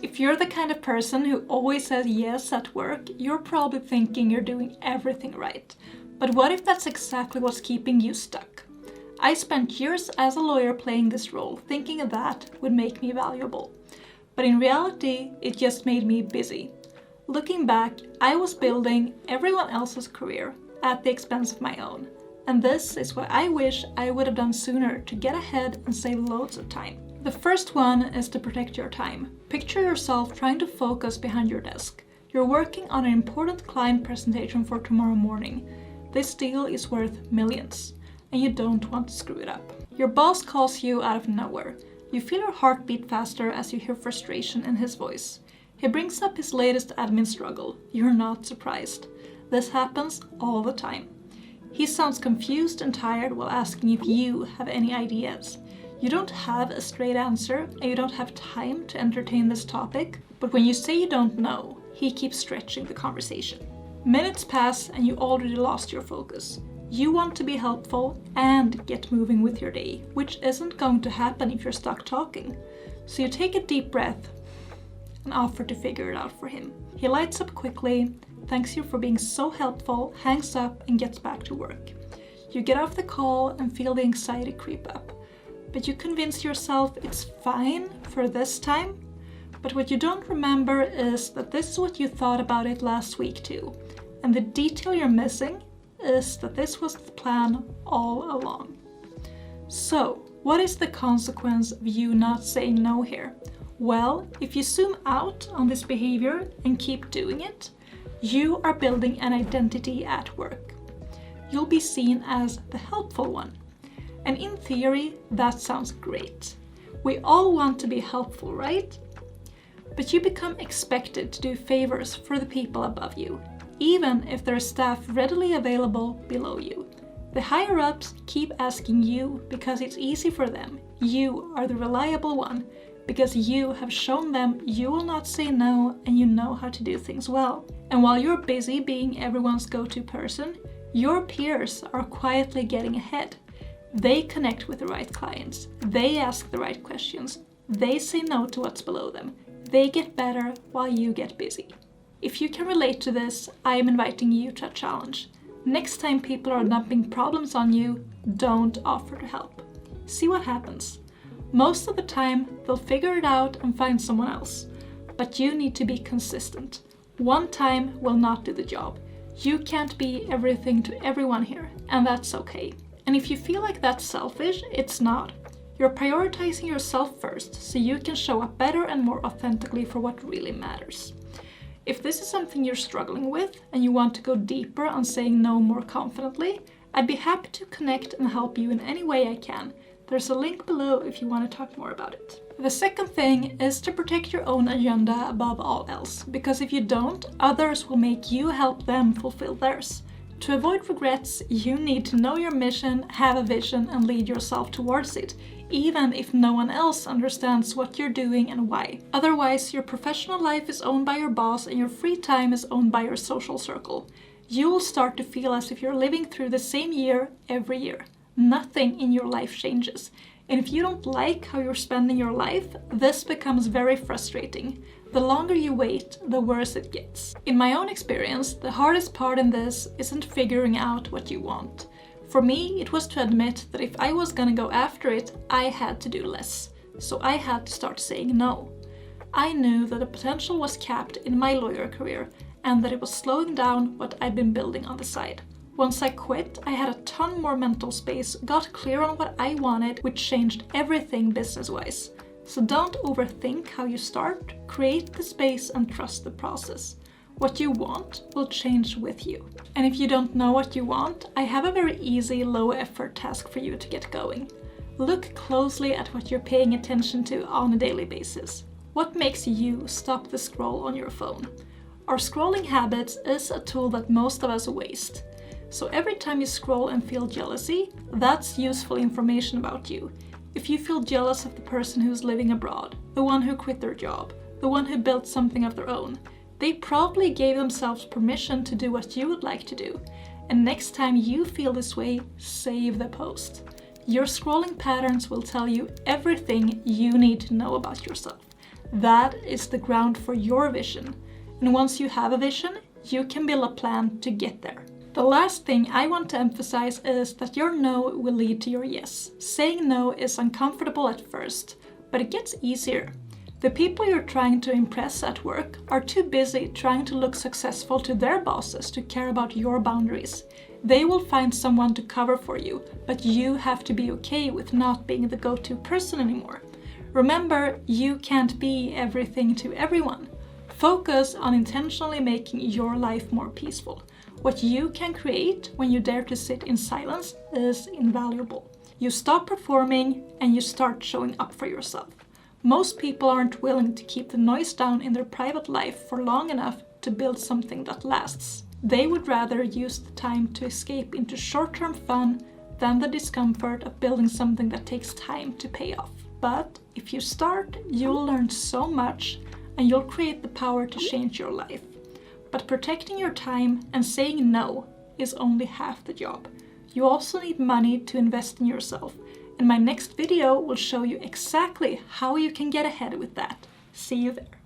If you're the kind of person who always says yes at work, you're probably thinking you're doing everything right. But what if that's exactly what's keeping you stuck? I spent years as a lawyer playing this role, thinking that would make me valuable. But in reality, it just made me busy. Looking back, I was building everyone else's career at the expense of my own. And this is what I wish I would have done sooner to get ahead and save loads of time. The first one is to protect your time. Picture yourself trying to focus behind your desk. You're working on an important client presentation for tomorrow morning. This deal is worth millions, and you don't want to screw it up. Your boss calls you out of nowhere. You feel your heart beat faster as you hear frustration in his voice. He brings up his latest admin struggle. You're not surprised. This happens all the time. He sounds confused and tired while asking if you have any ideas. You don't have a straight answer and you don't have time to entertain this topic, but when you say you don't know, he keeps stretching the conversation. Minutes pass and you already lost your focus. You want to be helpful and get moving with your day, which isn't going to happen if you're stuck talking. So you take a deep breath and offer to figure it out for him. He lights up quickly, thanks you for being so helpful, hangs up and gets back to work. You get off the call and feel the anxiety creep up. But you convince yourself it's fine for this time. But what you don't remember is that this is what you thought about it last week too. And the detail you're missing is that this was the plan all along. So, what is the consequence of you not saying no here? Well, if you zoom out on this behavior and keep doing it, you are building an identity at work. You'll be seen as the helpful one. And in theory, that sounds great. We all want to be helpful, right? But you become expected to do favors for the people above you, even if there is staff readily available below you. The higher-ups keep asking you because it's easy for them. You are the reliable one, because you have shown them you will not say no and you know how to do things well. And while you're busy being everyone's go-to person, your peers are quietly getting ahead. They connect with the right clients. They ask the right questions. They say no to what's below them. They get better while you get busy. If you can relate to this, I am inviting you to a challenge. Next time people are dumping problems on you, don't offer to help. See what happens. Most of the time, they'll figure it out and find someone else. But you need to be consistent. One time will not do the job. You can't be everything to everyone here, and that's okay. And if you feel like that's selfish, it's not. You're prioritizing yourself first, so you can show up better and more authentically for what really matters. If this is something you're struggling with and you want to go deeper on saying no more confidently, I'd be happy to connect and help you in any way I can. There's a link below if you want to talk more about it. The second thing is to protect your own agenda above all else, because if you don't, others will make you help them fulfill theirs. To avoid regrets, you need to know your mission, have a vision, and lead yourself towards it, even if no one else understands what you're doing and why. Otherwise, your professional life is owned by your boss and your free time is owned by your social circle. You will start to feel as if you're living through the same year every year. Nothing in your life changes. And if you don't like how you're spending your life, this becomes very frustrating. The longer you wait, the worse it gets. In my own experience, the hardest part in this isn't figuring out what you want. For me, it was to admit that if I was gonna go after it, I had to do less. So I had to start saying no. I knew that the potential was capped in my lawyer career and that it was slowing down what I'd been building on the side. Once I quit, I had a ton more mental space, got clear on what I wanted, which changed everything business-wise. So don't overthink how you start, create the space and trust the process. What you want will change with you. And if you don't know what you want, I have a very easy, low-effort task for you to get going. Look closely at what you're paying attention to on a daily basis. What makes you stop the scroll on your phone? Our scrolling habits is a tool that most of us waste. So every time you scroll and feel jealousy, that's useful information about you. If you feel jealous of the person who's living abroad, the one who quit their job, the one who built something of their own, they probably gave themselves permission to do what you would like to do. And next time you feel this way, save the post. Your scrolling patterns will tell you everything you need to know about yourself. That is the ground for your vision. And once you have a vision, you can build a plan to get there. The last thing I want to emphasize is that your no will lead to your yes. Saying no is uncomfortable at first, but it gets easier. The people you're trying to impress at work are too busy trying to look successful to their bosses to care about your boundaries. They will find someone to cover for you, but you have to be okay with not being the go-to person anymore. Remember, you can't be everything to everyone. Focus on intentionally making your life more peaceful. What you can create when you dare to sit in silence is invaluable. You stop performing and you start showing up for yourself. Most people aren't willing to keep the noise down in their private life for long enough to build something that lasts. They would rather use the time to escape into short-term fun than the discomfort of building something that takes time to pay off. But if you start, you'll learn so much and you'll create the power to change your life. But protecting your time and saying no is only half the job. You also need money to invest in yourself, and my next video will show you exactly how you can get ahead with that. See you there.